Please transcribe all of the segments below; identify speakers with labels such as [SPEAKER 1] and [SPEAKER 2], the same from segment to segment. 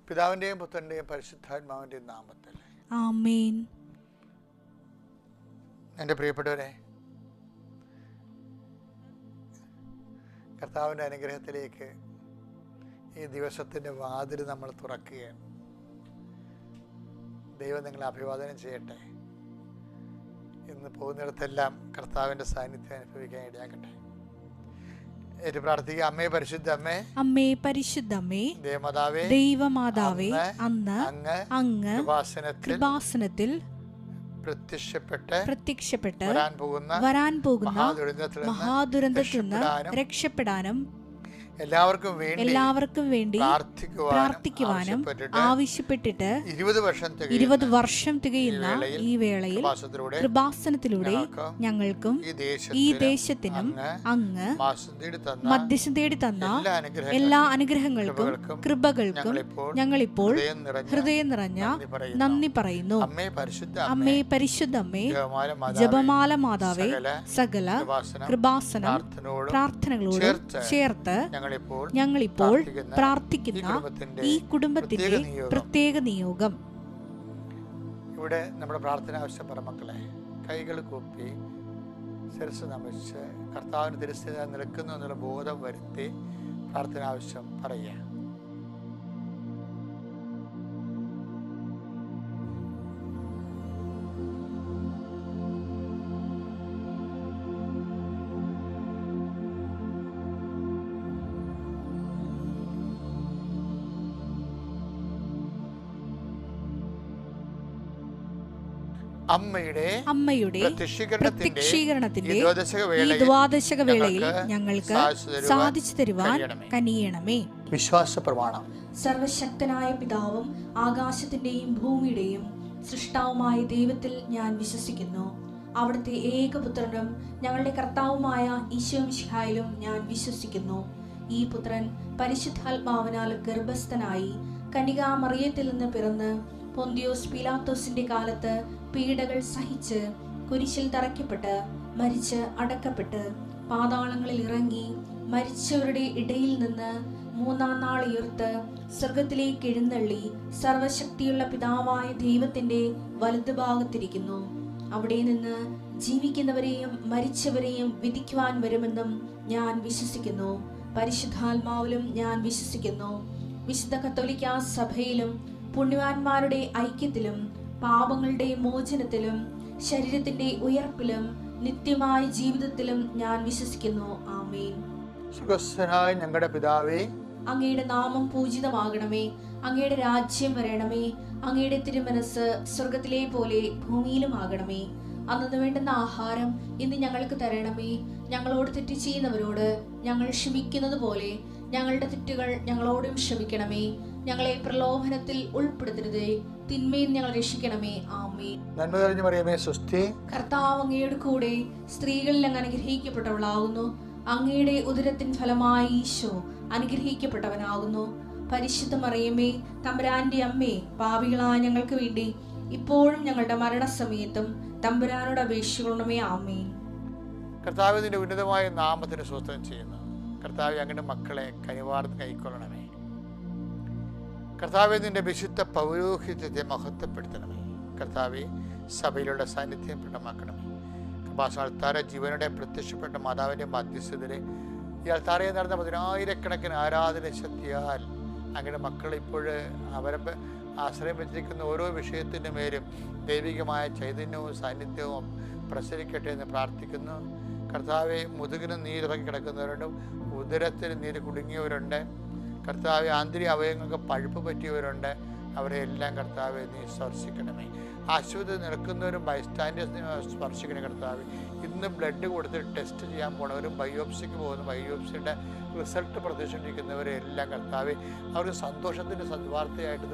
[SPEAKER 1] പിതാവിൻ്റെയും പുത്രൻ്റെയും പരിശുദ്ധാത്മാവിൻ്റെയും നാമത്തിൽ
[SPEAKER 2] ആമേൻ.
[SPEAKER 1] എൻ്റെ പ്രിയപ്പെട്ടവരെ, കർത്താവിൻ്റെ അനുഗ്രഹത്തിലേക്ക് ഈ ദിവസത്തിൻ്റെ വാതിൽ നമ്മൾ തുറക്കുകയാണ്. ദൈവം നിങ്ങളെ അഭിവാദനം ചെയ്യട്ടെ. ഇന്ന് പോകുന്നിടത്തെല്ലാം കർത്താവിൻ്റെ സാന്നിധ്യം അനുഭവിക്കാൻ ഇടയാക്കട്ടെ. പ്രാർത്ഥിക്കുക. അമ്മേ പരിശുദ്ധ അമ്മേ,
[SPEAKER 2] അമ്മേ പരിശുദ്ധ അമ്മേ, ദൈവമാതാവേ, അന്ന് അങ്ങ് കൃപാസനത്തിൽ പ്രത്യക്ഷപ്പെട്ട് വരാൻ പോകുന്ന മഹാദുരന്തത്തിൽ നിന്ന് രക്ഷപ്പെടാനും എല്ലാവർക്കും വേണ്ടി പ്രാർത്ഥിക്കുവാനും ആവശ്യപ്പെട്ടിട്ട് 20 വർഷം തികയുന്ന ഈ വേളയിൽ കൃപാസനത്തിലൂടെ ഞങ്ങൾക്കും ഈ ദേശത്തിനും അങ്ങ് മധ്യസ്ഥം തേടി തന്ന എല്ലാ അനുഗ്രഹങ്ങൾക്കും കൃപകൾക്കും ഞങ്ങളിപ്പോൾ ഹൃദയം നിറഞ്ഞ നന്ദി പറയുന്നു. അമ്മേ പരിശുദ്ധ അമ്മേ, ജപമാല മാതാവേ, സകല കൃപാസനം പ്രാർത്ഥനകളോട് ചേർത്ത് ഞങ്ങളിപ്പോൾ പ്രാർത്ഥിക്കുന്ന ഈ കുടുംബത്തിന്റെ പ്രത്യേക നിയോഗം.
[SPEAKER 1] ഇവിടെ നമ്മുടെ പ്രാർത്ഥന ആവശ്യം പറ മക്കളെ. കൈകൾ കൂപ്പി ശിരസ്സ് നമിച്ച് കർത്താവിന് തിരുസ്ഥിതി നിൽക്കുന്നു എന്നുള്ള ബോധം വരുത്തി പ്രാർത്ഥന ആവശ്യം പറയുക.
[SPEAKER 2] അമ്മയുടെ പ്രത്യക്ഷീകരണത്തിന്റെ ഈ ദ്വാദശക വേളയിൽ ഞങ്ങൾക്ക് സാധിച്ചു തരുവാൻ കനിയണമേ.
[SPEAKER 1] വിശ്വാസ പ്രമാണം.
[SPEAKER 2] സർവശക്തനായ പിതാവും ആകാശത്തിന്റെയും ഭൂമിയുടെയും സൃഷ്ടാവുമായ ദൈവത്തിൽ ഞാൻ വിശ്വസിക്കുന്നു. അവിടുത്തെ ഏകപുത്രനും ഞങ്ങളുടെ കർത്താവുമായ ഈശോമിശിഹായിലും ഞാൻ വിശ്വസിക്കുന്നു. ഈ പുത്രൻ പരിശുദ്ധാത്മാവിനാൽ ഗർഭസ്ഥനായി കന്യകാമറിയത്തിൽ നിന്ന് പിറന്ന് പൊന്തിയോസ് പീലാത്തോസിന്റെ കാലത്ത് പീഡകൾ സഹിച്ച് കുരിശിൽ തറയ്ക്കപ്പെട്ട് മരിച്ച് അടക്കപ്പെട്ട് പാതാളങ്ങളിൽ ഇറങ്ങി മരിച്ചവരുടെ ഇടയിൽ നിന്ന് 3-ാം നാൾ ഉയർത്ത് സ്വർഗത്തിലേക്ക് എഴുന്നള്ളി സർവശക്തിയുള്ള പിതാവായ ദൈവത്തിന്റെ വലതുഭാഗത്തിരിക്കുന്നു. അവിടെ നിന്ന് ജീവിക്കുന്നവരെയും മരിച്ചവരെയും വിധിക്കുവാൻ വരുമെന്നും ഞാൻ വിശ്വസിക്കുന്നു. പരിശുദ്ധാത്മാവിലും ഞാൻ വിശ്വസിക്കുന്നു. വിശുദ്ധ കത്തോലിക്കാ സഭയിലും പുണ്യവാന്മാരുടെ ഐക്യത്തിലും പാപങ്ങളുടെ മോചനത്തിലും ശരീരത്തിന്റെ ഉയർപ്പിലും നിത്യമായ ജീവിതത്തിലും ഞാൻ വിശ്വസിക്കുന്നു. ആമേൻ.
[SPEAKER 1] സുഖസ്ഥനായ ഞങ്ങളുടെ പിതാവേ,
[SPEAKER 2] അങ്ങയുടെ നാമം പൂജിതമാകണമേ. അങ്ങയുടെ രാജ്യം വരണമേ. അങ്ങയുടെ തിരുമനസ് സ്വർഗത്തിലെ പോലെ ഭൂമിയിലും ആകണമേ. അന്നു വേണ്ടുന്ന ആഹാരം ഇന്ന് ഞങ്ങൾക്ക് തരണമേ. ഞങ്ങളോട് തെറ്റ് ചെയ്യുന്നവരോട് ഞങ്ങൾ ക്ഷമിക്കുന്നത് പോലെ ഞങ്ങളുടെ തെറ്റുകൾ ഞങ്ങളോടും ക്ഷമിക്കണമേ. ഞങ്ങളെ പ്രലോഭനത്തിൽ ഉൾപ്പെടുത്തരുതേ, തിന്മയിൽ ഞങ്ങൾ രക്ഷിക്കണമേ. ആമേൻ.
[SPEAKER 1] നന്മ നിറഞ്ഞ മറിയമേ, സ്വസ്തി.
[SPEAKER 2] കർത്താവ് അങ്ങയുടെ കൂടെ സ്ത്രീകളിൽ അങ്ങ് അനുഗ്രഹിക്കപ്പെട്ടവളാകുന്നു. അങ്ങയുടെ ഉദരത്തിൻ ഫലമായി ഈശോ അനുഗ്രഹിക്കപ്പെട്ടവനാകുന്നു. പരിശുദ്ധ മറിയമേ, തമ്പുരാന്റെ അമ്മേ, പാപികളായ ഞങ്ങൾക്ക് വേണ്ടി ഇപ്പോഴും ഞങ്ങളുടെ മരണസമയത്തും തമ്പുരാനോട് അപേക്ഷിക്കണമേ. ആമേൻ.
[SPEAKER 1] കർത്താവ് നിന്റെ ഉന്നതമായ നാമത്തിന് സ്വസ്ഥം ചെയ്യുന്നു. കർത്താവ് അങ്ങയുടെ മക്കളെ കനിവാർന്ന് കൈക്കൊള്ളണമേ. കർത്താവെ, നിന്റെ വിശുദ്ധ പൗരോഹിത്യത്തെ മഹത്വപ്പെടുത്തണമേ. കർത്താവെ, സഭയിലുള്ള സാന്നിധ്യം പ്രകടമാക്കണമേ. കൃപാസന ജീവനുടെ പ്രത്യക്ഷപ്പെട്ട മാതാവിൻ്റെ മധ്യസ്ഥതയിൽ ഈ അൾത്താരയിൽ നടന്ന 10,000-കണക്കിന് ആരാധന ശക്തിയാൽ അങ്ങയുടെ മക്കൾ ഇപ്പോൾ അവരെ ആശ്രയം വെച്ചിരിക്കുന്ന ഓരോ വിഷയത്തിൻ്റെ മേലും ദൈവികമായ ചൈതന്യവും സാന്നിധ്യവും പ്രസരിക്കട്ടെ എന്ന് പ്രാർത്ഥിക്കുന്നു. കർത്താവെ, മുതുകിന് നീരിറങ്ങി കിടക്കുന്നവരുണ്ട്, ഉദരത്തിന് നീര് കുടുങ്ങിയവരുണ്ട്. കർത്താവെ, ആന്തരിക അവയവങ്ങൾക്ക് പഴുപ്പ് പറ്റിയവരുണ്ട്. അവരെ എല്ലാം കർത്താവെ നീ സ്പർശിക്കണമേ. ആശുപത്രി നിൽക്കുന്നവരും ബൈസ്റ്റാൻഡേഴ്സിനെ സ്പർശിക്കണേ. കർത്താവെ, ഇന്ന് ബ്ലഡ് കൊടുത്തിട്ട് ടെസ്റ്റ് ചെയ്യാൻ പോണവരും ബയോപ്സിക്ക് പോകുന്ന ബയോപ്സിയുടെ റിസൾട്ട് പ്രതീക്ഷിച്ചിരിക്കുന്നവരെ എല്ലാം കർത്താവെ അവർക്ക് സന്തോഷത്തിൻ്റെ സദ്വാർത്തയായിട്ട്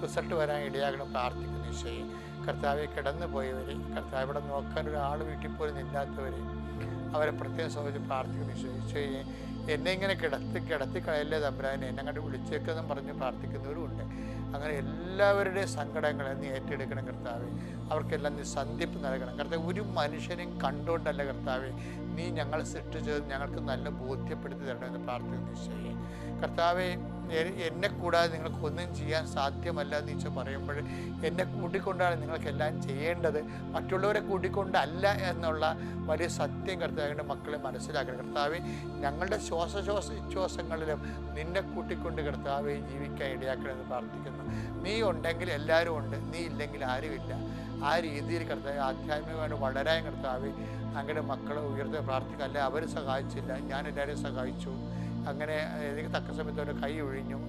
[SPEAKER 1] റിസൾട്ട് വരാൻ ഇടയാകണം പ്രാർത്ഥിക്കുന്നു. ഈശോയെ, കർത്താവെ, കിടന്നു പോയവരെ, കർത്താവ് ഇവിടെ നോക്കാൻ ഒരാൾ വീട്ടിൽ പോലും ഇല്ലാത്തവരെ അവരെ പ്രത്യേകം സംബന്ധിച്ച് പ്രാർത്ഥിക്കുന്നു. ഈശോയെ, എന്നെ ഇങ്ങനെ കിടത്തി കളയല്ലേ തമ്പുരാനെ, എന്നെ കണ്ട് വിളിച്ചേക്കെന്നും പറഞ്ഞ് പ്രാർത്ഥിക്കുന്നവരുമുണ്ട്. അങ്ങനെ എല്ലാവരുടെയും സങ്കടങ്ങളെ നീ ഏറ്റെടുക്കണം കർത്താവേ. അവർക്കെല്ലാം നീ സന്ധിപ്പ് നൽകണം കർത്താവ്. ഒരു മനുഷ്യനെയും കണ്ടുകൊണ്ടല്ല കർത്താവേ നീ ഞങ്ങളെ സൃഷ്ടിച്ചത്, ഞങ്ങൾക്ക് നല്ല ബോധ്യപ്പെടുത്തി തരണമെന്ന് പ്രാർത്ഥിക്കുന്നു ഈശോയെ. കർത്താവെ, എന്നെ കൂടാതെ നിങ്ങൾക്കൊന്നും ചെയ്യാൻ സാധ്യമല്ല എന്ന് ഈശോ പറയുമ്പോൾ എന്നെ കൂട്ടിക്കൊണ്ടാണ് നിങ്ങൾക്കെല്ലാം ചെയ്യേണ്ടത്, മറ്റുള്ളവരെ കൂട്ടിക്കൊണ്ടല്ല എന്നുള്ള വലിയ സത്യം കർത്താവിൻ്റെ മക്കളെ മനസ്സിലാക്കണം കർത്താവെ. ഞങ്ങളുടെ ശ്വാസങ്ങളിലും നിന്നെ കൂട്ടിക്കൊണ്ട് കർത്താവെ ജീവിക്കാൻ ഇടയാക്കണമെന്ന് പ്രാർത്ഥിക്കുന്നു. നീ ഉണ്ടെങ്കിൽ എല്ലാവരും ഉണ്ട്, നീ ഇല്ലെങ്കിൽ ആരുമില്ല. ആ രീതിയിൽ കർത്താവ് ആധ്യാത്മികമായിട്ട് വളരാൻ കർത്താവ് അങ്ങനെ മക്കളെ ഉയർത്തി പ്രാർത്ഥിക്കുക. അല്ലെ അവർ സഹായിച്ചില്ല, ഞാൻ എല്ലാവരെയും സഹായിച്ചു, അങ്ങനെ എനിക്ക് തക്ക സമയത്ത് അവരുടെ കൈ ഒഴിഞ്ഞു,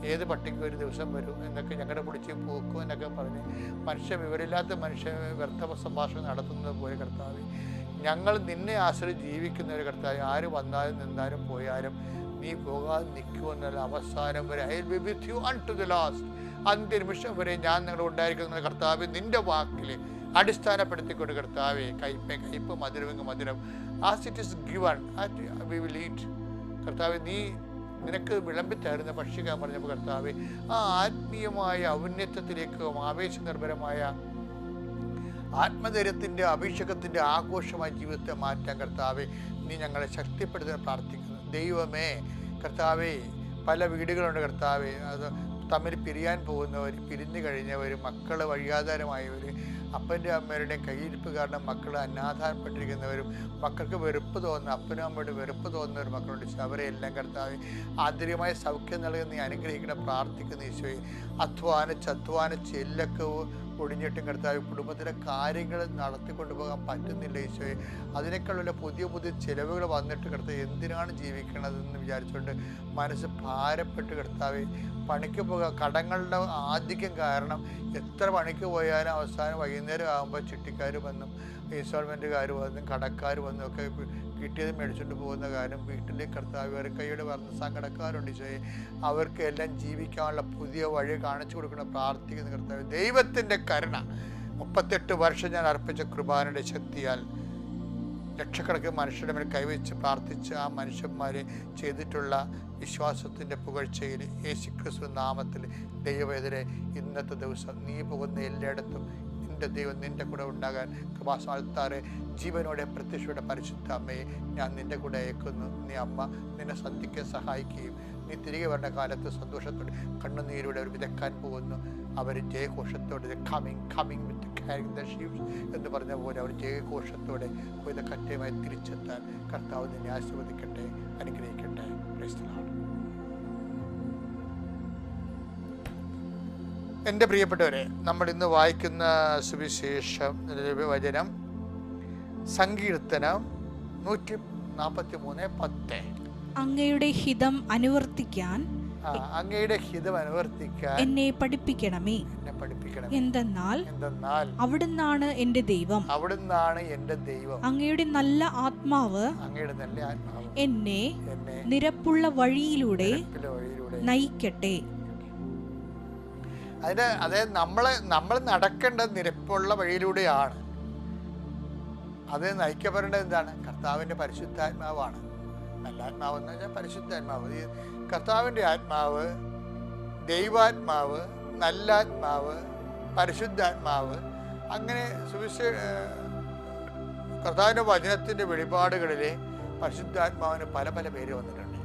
[SPEAKER 1] ഏത് പട്ടിക്കും ഒരു ദിവസം വരും എന്നൊക്കെ ഞങ്ങളുടെ പിടിച്ച് പോക്കും എന്നൊക്കെ പറഞ്ഞ് വിവരമില്ലാത്ത വ്യർത്ഥ സംഭാഷണം നടത്തുന്നത് പോലെ കർത്താവ്, ഞങ്ങൾ നിന്നെ ആശ്രയിച്ച് ജീവിക്കുന്നവർ കർത്താവ്, ആര് വന്നാലും നിന്നാലും പോയാലും നീ പോകാതെ നിൽക്കുമെന്നുള്ള അവസാനം വരെ I will be with you until the last, അന്ത്യനിമിഷം വരെ ഞാൻ നിങ്ങളുടെ ഉണ്ടായിരിക്കുന്ന കർത്താവ് നിൻ്റെ വാക്കിൽ അടിസ്ഥാനപ്പെടുത്തിക്കൊണ്ട് കർത്താവെ, കയ്പ് മധുരം as it is given we will eat. കർത്താവ്, നീ നിനക്ക് വിളമ്പിത്തരുന്ന ഭക്ഷിക്കാൻ പറഞ്ഞപ്പോൾ കർത്താവ് ആ ആത്മീയമായ ഔന്നത്യത്തിലേക്കും ആവേശനിർഭരമായ ആത്മധൈര്യത്തിൻ്റെ അഭിഷേകത്തിൻ്റെ ആഘോഷമായ ജീവിതത്തെ മാറ്റാൻ കർത്താവെ നീ ഞങ്ങളെ ശക്തിപ്പെടുത്താൻ പ്രാർത്ഥിക്കുന്നു. ദൈവമേ കർത്താവെ, പല വീടുകളുണ്ട് കർത്താവെ, അത് തമ്മിൽ പിരിയാൻ പോകുന്നവർ, പിരിഞ്ഞു കഴിഞ്ഞവർ, മക്കൾ വഴിയാധാരമായവർ, അപ്പൻ്റെ അമ്മയുടെയും കയ്യിരിപ്പ് കാരണം മക്കൾ അനാഥാരപ്പെട്ടിരിക്കുന്നവരും, മക്കൾക്ക് വെറുപ്പ് തോന്നുന്ന അപ്പനും അമ്മയുടെ വെറുപ്പ് തോന്നുന്നവർ മക്കളുണ്ട്. അവരെ എല്ലാം കർത്താവെ ആന്തരികമായ സൗഖ്യം നൽകുന്ന നീ അനുഗ്രഹിക്കണം പ്രാർത്ഥിക്കുന്ന ഈശോയെ. അധ്വാനിച്ച് എല്ലൊക്കെ ഒടിഞ്ഞിട്ടും കർത്താവ് കുടുംബത്തിലെ കാര്യങ്ങൾ നടത്തിക്കൊണ്ടു പോകാൻ പറ്റുന്നില്ല ഈശോയെ. അതിനേക്കാളുള്ള പുതിയ ചിലവുകൾ വന്നിട്ട് കർത്താവ് എന്തിനാണ് ജീവിക്കണതെന്ന് വിചാരിച്ചുകൊണ്ട് മനസ്സ് ഭാരപ്പെട്ട് കർത്താവ് പണിക്ക് പോകുക. കടങ്ങളുടെ ആധിക്യം കാരണം എത്ര പണിക്ക് പോയാലും അവസാനം വൈകുന്നേരം ആകുമ്പോൾ ചിട്ടിക്കാർ വന്നും ഇൻസ്റ്റാൾമെൻറ്റുകാർ വന്നും കടക്കാർ വന്നും ഒക്കെ കിട്ടിയത് മേടിച്ചുകൊണ്ട് പോകുന്ന കാര്യം വീട്ടിലേക്ക് കർത്താവ് കൈയോടെ പറഞ്ഞ സങ്കടക്കാരുണ്ട് ഈശോയെ. അവർക്ക് എല്ലാം ജീവിക്കാനുള്ള പുതിയ വഴി കാണിച്ചു കൊടുക്കണം പ്രാർത്ഥിക്കുന്ന കർത്താവ്. ദൈവത്തിൻ്റെ കരുണ 38 വർഷം ഞാൻ അർപ്പിച്ച കൃപാനയുടെ ശക്തിയാൽ ലക്ഷക്കണക്കിന് മനുഷ്യരുടെ മേൽ കൈവച്ച് പ്രാർത്ഥിച്ച് ആ മനുഷ്യന്മാരെ ചെയ്തിട്ടുള്ള വിശ്വാസത്തിൻ്റെ പുകഴ്ചയിൽ യേശുക്രിസ്തു നാമത്തിൽ ദൈവവേദനെ ഇന്നത്തെ ദിവസം നീ പോകുന്ന എല്ലായിടത്തും നിൻ്റെ ദൈവം നിൻ്റെ കൂടെ ഉണ്ടാകാൻ കൃപാസാൽത്താറെ ജീവനോടെ പ്രത്യക്ഷയുടെ പരിശുദ്ധ അമ്മയെ ഞാൻ നിൻ്റെ കൂടെ അയക്കുന്നു. നീ അമ്മ നിന്നെ സന്ധിക്കാൻ സഹായിക്കുകയും നീ തിരികെ വരുന്ന കാലത്ത് സന്തോഷത്തോടെ കണ്ണുനീരോടെ അവർ വിതക്കാൻ പോകുന്നു. അവർ ജയഘോഷത്തോടെ coming with carrying the sheeps എന്ന് പറഞ്ഞ പോലെ അവർ ജയഘോഷത്തോടെ കൊയ്ത കറ്റയുമായി തിരിച്ചെത്താൻ കർത്താവ് നിന്നെ ആശീർവദിക്കട്ടെ, അനുഗ്രഹിക്കട്ടെ. Praise the Lord. എൻ്റെ പ്രിയപ്പെട്ടവരെ, നമ്മൾ ഇന്ന് വായിക്കുന്ന സുവിശേഷം വചനം സങ്കീർത്തനം 143:10.
[SPEAKER 3] അങ്ങയുടെ ഹിതം അനുവർത്തിക്കാൻ എന്നെ പഠിപ്പിക്കണമേ. എന്തെന്നാൽ അവിടുന്നാണ് എൻ്റെ ദൈവം. അങ്ങയുടെ നല്ല ആത്മാവ് എന്നെ നിരപ്പുള്ള വഴിയിലൂടെ നയിക്കട്ടെ.
[SPEAKER 1] അതായത് നമ്മൾ നടക്കേണ്ടത് നിരപ്പുള്ള വഴിയിലൂടെയാണ്. അത് നയിക്കപ്പെടേണ്ടത് എന്താണ്? കർത്താവിൻ്റെ പരിശുദ്ധാത്മാവാണ്. നല്ല ആത്മാവ് എന്ന് വെച്ചാൽ പരിശുദ്ധാത്മാവ്. ഈ കർത്താവിൻ്റെ ആത്മാവ്, ദൈവാത്മാവ്, നല്ലാത്മാവ്, പരിശുദ്ധാത്മാവ്, അങ്ങനെ കർത്താവിൻ്റെ വചനത്തിൻ്റെ വെളിപാടുകളിലെ പരിശുദ്ധാത്മാവിന് പല പല പേര് വന്നിട്ടുണ്ട്.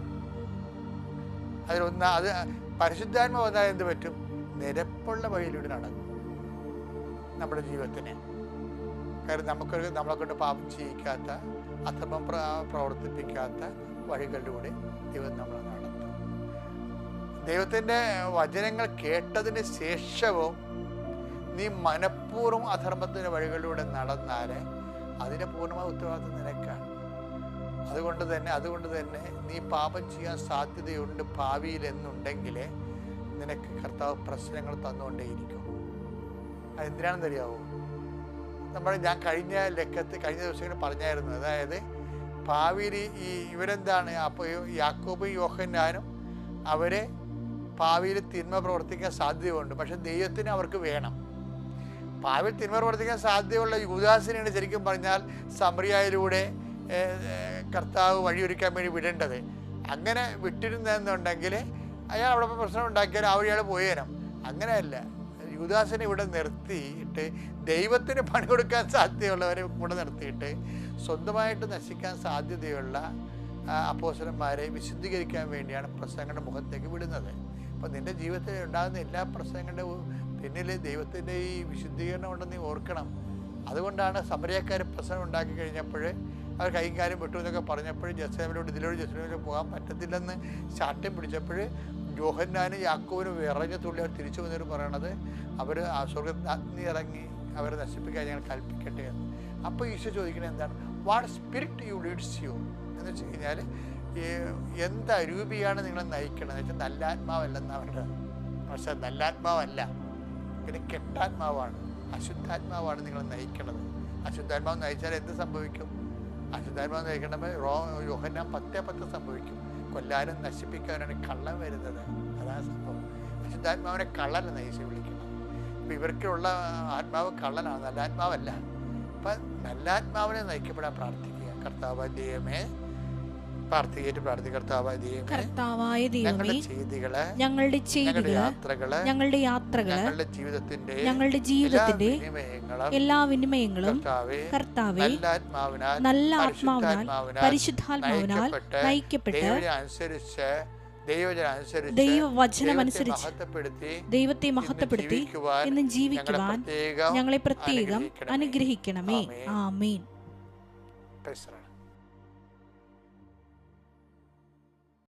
[SPEAKER 1] അതിലൊന്ന് അത് പരിശുദ്ധാത്മാവ് വന്നാൽ എന്ത് പറ്റും? നിരപ്പുള്ള വഴിയിലൂടെ നടക്കും നമ്മുടെ ജീവിതത്തിന്. കാരണം നമ്മളെ കൊണ്ട് പാപം ചെയ്യിക്കാത്ത, അധർമ്മം പ്രവർത്തിപ്പിക്കാത്ത വഴികളിലൂടെ ദൈവം നമ്മളെ നടത്തും. ദൈവത്തിൻ്റെ വചനങ്ങൾ കേട്ടതിന് ശേഷവും നീ മനഃപൂർവ്വം അധർമ്മത്തിൻ്റെ വഴികളിലൂടെ നടന്നാൽ അതിൻ്റെ പൂർണ്ണമായ ഉത്തരവാദിത്വം നിനക്കാണ്. അതുകൊണ്ട് തന്നെ നീ പാപം ചെയ്യാൻ സാധ്യതയുണ്ട് ഭാവിയിൽ എന്നുണ്ടെങ്കിൽ നിനക്ക് കർത്താവ് പ്രശ്നങ്ങൾ തന്നുകൊണ്ടേയിരിക്കും. അതെന്തിനാണെന്ന് അറിയാവോ? ഞാൻ കഴിഞ്ഞ ദിവസങ്ങളിൽ പറഞ്ഞായിരുന്നു. അതായത് ഭാവിയിൽ ഇവരെന്താണ്, അപ്പോൾ യാക്കോബും യോഹന്നാനും അവരെ ഭാവിയിൽ തിന്മ പ്രവർത്തിക്കാൻ സാധ്യതയുണ്ട്. പക്ഷെ ദൈവത്തിന് അവർക്ക് വേണം. ഭാവിയിൽ തിന്മ പ്രവർത്തിക്കാൻ സാധ്യതയുള്ള യൂദാസിനെയാണ് ശരിക്കും പറഞ്ഞാൽ സമറിയയിലൂടെ കർത്താവ് വഴിയൊരുക്കാൻ വേണ്ടി വിടേണ്ടത്. അങ്ങനെ വിട്ടിരുന്നെന്നുണ്ടെങ്കിൽ അയാൾ അവിടെ പ്രശ്നം ഉണ്ടാക്കിയാൽ ആ വഴിയാൾ പോയേനും. അങ്ങനെയല്ല. യൂദാസിനെ ഇവിടെ നിർത്തിയിട്ട് ദൈവത്തിന് പണി കൊടുക്കാൻ സാധ്യതയുള്ളവരെ കൂടെ നിർത്തിയിട്ട് സ്വന്തമായിട്ട് നശിക്കാൻ സാധ്യതയുള്ള അപ്പോസ്തലന്മാരെ വിശുദ്ധീകരിക്കാൻ വേണ്ടിയാണ് പ്രസംഗങ്ങളുടെ മുഖത്തേക്ക് വിടുന്നത്. അപ്പം നിൻ്റെ ജീവിതത്തിൽ ഉണ്ടാകുന്ന എല്ലാ പ്രസംഗങ്ങളുടെ പിന്നിൽ ദൈവത്തിൻ്റെ ഈ വിശുദ്ധീകരണം ഉണ്ടെന്ന് നീ ഓർക്കണം. അതുകൊണ്ടാണ് സമരക്കാർ പ്രസംഗം ഉണ്ടാക്കി കഴിഞ്ഞപ്പോൾ അവർ കൈയും കാര്യം വിട്ടു എന്നൊക്കെ പറഞ്ഞപ്പോൾ ജെറുസലേമിലോട്ട് ജെറുസലേമിലോട്ട് പോകാൻ പറ്റത്തില്ലെന്ന് ശാഠ്യം പിടിച്ചപ്പോൾ യോഹന്നാനും യാക്കോബിനും വിറഞ്ഞ തുള്ളി അവർ തിരിച്ചു വന്നിട്ട് പറയണത് അവർ ആ സ്വർഗ്ഗത്തിൽ അഗ്നി ഇറങ്ങി അവരെ നശിപ്പിക്കാൻ ഞങ്ങൾ കൽപ്പിക്കട്ടെ എന്ന്. അപ്പോൾ ഈശോ ചോദിക്കുന്നത് എന്താണ്? What spirit you leads you എന്ന് വെച്ച് കഴിഞ്ഞാൽ എന്ത് അരൂപിയാണ് നിങ്ങളെ നയിക്കണത് എന്ന് വെച്ചാൽ നല്ല ആത്മാവല്ലെന്ന് അവരുടെ. പക്ഷേ നല്ല ആത്മാവല്ല, പിന്നെ കെട്ടാത്മാവാണ്, അശുദ്ധാത്മാവാണ് നിങ്ങളെ നയിക്കണത്. അശുദ്ധാത്മാവ് നയിച്ചാൽ എന്ത് സംഭവിക്കും? അശുദ്ധാത്മാവ് നയിക്കണമെങ്കിൽ യോഹന്നാൻ 10:10 സംഭവിക്കും. കൊല്ലാനും നശിപ്പിക്കാനാണ് കള്ളൻ വരുന്നത്. അതാണ് സംഭവം. അശുദ്ധാത്മാവിനെ കള്ളനെ നയിച്ച് വിളിക്കണം. അപ്പം ഇവർക്കുള്ള ആത്മാവ് കള്ളനാണ്, നല്ല ആത്മാവല്ല. അപ്പം നല്ല ആത്മാവിനെ നയിക്കപ്പെടാൻ പ്രാർത്ഥിക്കുക. കർത്താവായ ദൈവമേ, കർത്താവായ ദൈവമേ, ഞങ്ങളുടെ ചെയ്തികള്, ഞങ്ങളുടെ യാത്രകള്, ഞങ്ങളുടെ ജീവിതത്തിന്റെ എല്ലാ വിനിമയങ്ങളും കർത്താവേ നല്ല ആത്മാവിനാൽ പരിശുദ്ധാത്മാവിനാൽ നയിക്കപ്പെട്ട് ദൈവവചനമനുസരിച്ച് ദൈവത്തെ മഹത്വപ്പെടുത്തി എന്നും ജീവിക്കുവാൻ ഞങ്ങളെ പ്രത്യേകം അനുഗ്രഹിക്കണമേ. ആമേൻ.